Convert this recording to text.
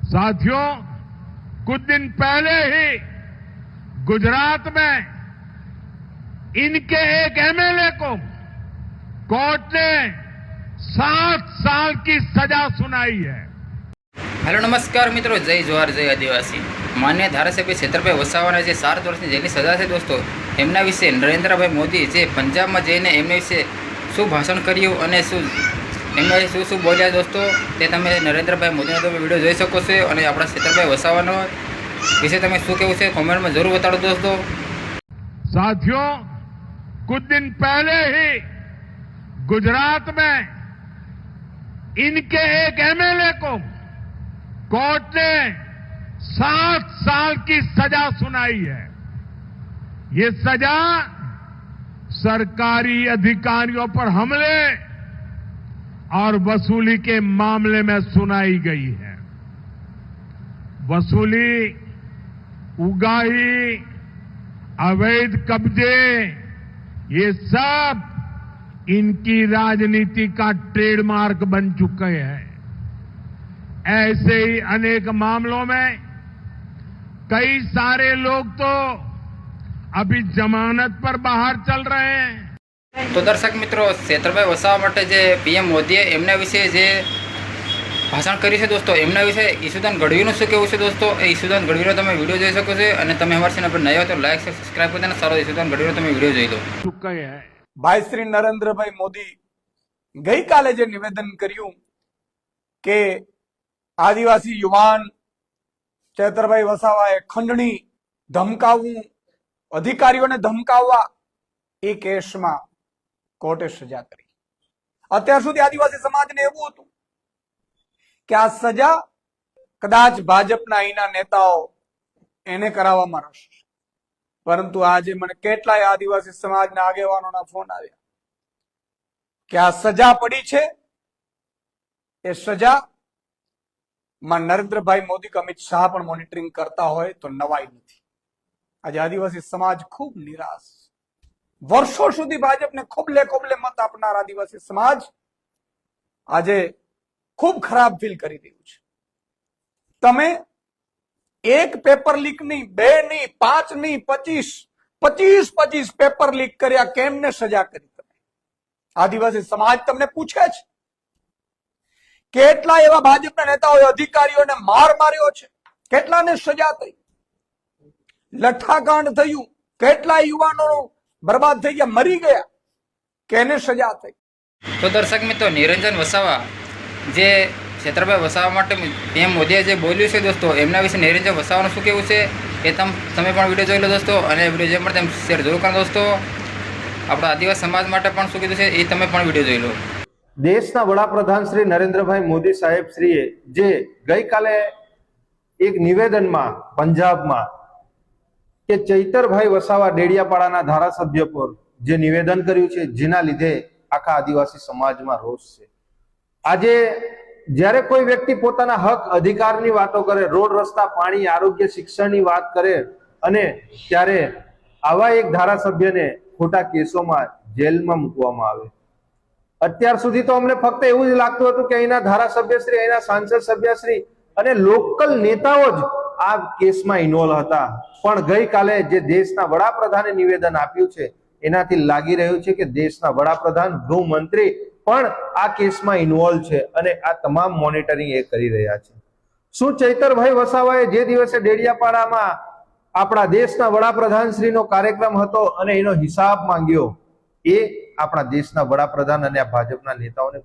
साथियों, कुछ दिन पहले ही गुजरात में इनके एक एमएलए को कोर्ट ने 7 साल की सजा सुनाई है। हेलो नमस्कार मित्रों, जय जोहार जय आदिवासी। मान्य धारासभ्य छत्रभाई वसावाने जे 7 वर्षની જેલની સજા છે દોસ્તો, એમના વિશે નરેન્દ્રભાઈ મોદી જે પંજાબમાં જઈને એમના વિશે શું ભાષણ કર્યું અને એમના શું શું બોલ્યા દોસ્તો, તે તમે નરેન્દ્રભાઈ મોદીનો તમે વિડીયો જોઈ શકો છો। અને આપણા છत्रભાઈ વસાવાનો વિશે તમે શું કહેવું છે કોમેન્ટમાં જરૂર બતાડો દોસ્તો। साथियों, कुछ दिन पहले ही गुजरात में इनके एक एमएलए को कोर्ट ने 7 साल की सजा सुनाई है। ये सजा सरकारी अधिकारियों पर हमले और वसूली के मामले में सुनाई गई है। वसूली, उगाही, अवैध कब्जे, ये सब इनकी राजनीति का ट्रेडमार्क बन चुके हैं। ऐसे ही अनेक मामलों में कई सारे लोग तो अभी जमानत पर बाहर चल रहे हैं। तो दर्शक मित्रों, छत्रभाई वसावा માટે જે પીએમ મોદીએ એમના વિશે જે ભાષણ કર્યું છે દોસ્તો, એમના વિશે ઈશુદાન ગઢવીનું શું કહેવું છે દોસ્તો, એ ઈશુદાન ગઢવીનો તમે વિડીયો જોઈ શકો છો। અને તમે અમારી ચેનલ પર નવા હો તો લાઈક સબસ્ક્રાઇબ કરી દેना। સારો ઈશુદાન ગઢવીનો તમે વિડીયો જોઈ લો। चुके हैं ભાઈ શ્રી નરેન્દ્રભાઈ મોદી ગઈકાલે જે નિવેદન કર્યું કે આદિવાસી યુવાન છત્રભાઈ વસાવાએ ખંડણી, ધમકાવવું, અધિકારીઓને ધમકાવવા, એ કેસમાં કોર્ટે સજા કરી। અત્યાર સુધી આદિવાસી સમાજને એવું હતું કે આ સજા કદાચ ભાજપના અહીંના નેતાઓ એને કરાવવામાં રસ છે, પરંતુ આજે મને કેટલાય આદિવાસી સમાજના આગેવાનોના ફોન આવ્યા કે આ સજા પડી છે, એ સજા માં નરેન્દ્રભાઈ મોદી કે અમિત શાહ પણ મોનિટરિંગ કરતા હોય તો નવાઈ નથી। આજે આદિવાસી સમાજ ખૂબ નિરાશ, વર્ષો સુધી ભાજપને ખોબલે ખોબલે મત આપનાર આદિવાસી સમાજ આજે ખૂબ ખરાબ ફીલ કરી રહ્યું છે। તમે એક પેપર લીક નહીં, 2 નહીં, 5 નહીં, 25 પેપર લીક કર્યા, કેમને સજા કરી? તમે આદિવાસી સમાજ તમને પૂછે છે। કેટલા એવા ભાજપના નેતાઓએ અધિકારીઓને માર માર્યો છે, કેટલાને સજા થઈ, લઠ્ઠાકાંડ થયું, કેટલા યુવાનો બરબાદ થઈ ગયા, મરી ગયા, કેને સજા થઈ? તો દર્શક મિત્રો, નિરંજન વસાવા જે છત્રભાઈ વસાવા માટે પીએમ મોદીએ જે બોલ્યું છે દોસ્તો, એમના વિશે નિરંજન વસાવાનું શું કહેવું છે એ તમે પણ વિડીયો જોઈ લો દોસ્તો। અને વિડીયો જે પણ તેમ શેર જરૂર કરો દોસ્તો। આપણા આદિવાસી સમાજ માટે પણ શું કીધું છે એ તમે પણ વિડીયો જોઈ લો। દેશના વડાપ્રધાન શ્રી નરેન્દ્રભાઈ મોદી સાહેબ શ્રીએ જે ગઈકાલે એક નિવેદનમાં પંજાબમાં કે ચૈતરભાઈ વસાવા ડેડિયાપાડાના ધારાસભ્ય પર જે નિવેદન કર્યું છે, જેના લીધે આખા આદિવાસી સમાજમાં રોષ છે। આજે જ્યારે કોઈ વ્યક્તિ પોતાના હક અધિકારની વાતો કરે, રોડ રસ્તા, પાણી, આરોગ્ય, શિક્ષણની વાત કરે, અને ત્યારે આવા એક ધારાસભ્યને ખોટા કેસોમાં જેલમાં મૂકવામાં આવે। અત્યાર સુધી તો અમને ફક્ત એવું જ લાગતું હતું કે અહીંના ધારાસભ્યશ્રી, અહીંના સાંસદ સભ્યશ્રી અને લોકલ નેતાઓ જ આ કેસમાં ઇન્વોલ્વ હતા, પણ ગઈકાલે જે દેશના વડાપ્રધાને નિવેદન આપ્યું છે એનાથી લાગી રહ્યું છે કે દેશના વડાપ્રધાન, ગૃહમંત્રી પણ આ કેસમાં ઇન્વોલ્વ છે અને આ તમામ મોનિટરિંગ એ કરી રહ્યા છે। શું ચૈતરભાઈ વસાવાએ જે દિવસે ડેડિયાપાડામાં આપણા દેશના વડાપ્રધાનશ્રીનો કાર્યક્રમ હતો અને એનો હિસાબ માંગ્યો, એ આપણા દેશના વડાપ્રધાન અને આ ભાજપના નેતાઓને